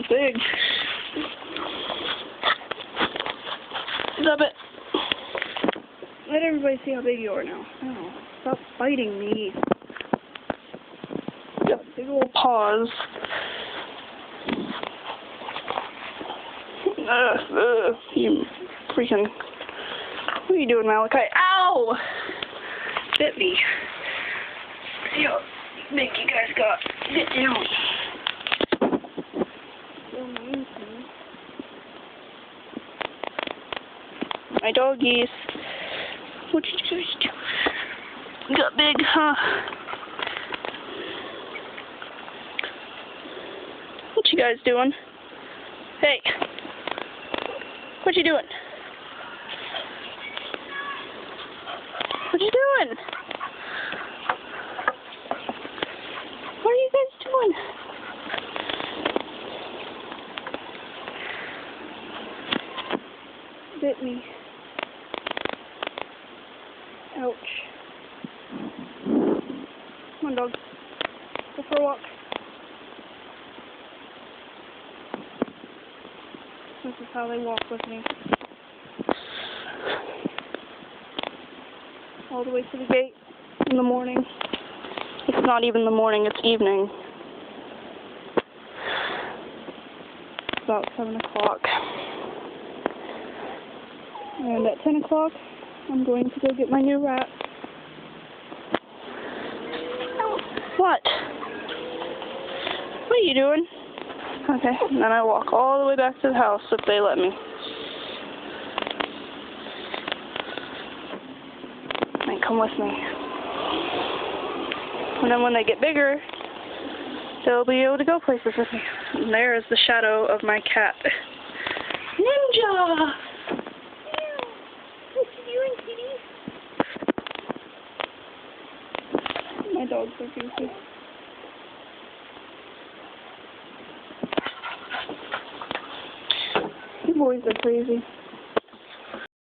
big. Stop it. Let everybody see how big you are now. Oh, stop biting me. You got big old paws. You freaking... What are you doing, Malachi? Ow! Bit me. See how big you guys got. Get down. My doggies. What you guys do? Got big, huh? What you guys doing? Hey. What you doing? What you doing? What are you guys doing? Bit me. Ouch. Come on, dog. Go for a walk. This is how they walk with me. All the way to the gate in the morning. It's not even the morning, it's evening. It's about 7 o'clock. And at 10 o'clock, I'm going to go get my new rat. What? What are you doing? Okay, and then I walk all the way back to the house if they let me. And come with me. And then when they get bigger, they'll be able to go places with me. And there is the shadow of my cat. Ninja! What you doing, kitty? My dogs are goofy. You boys are crazy.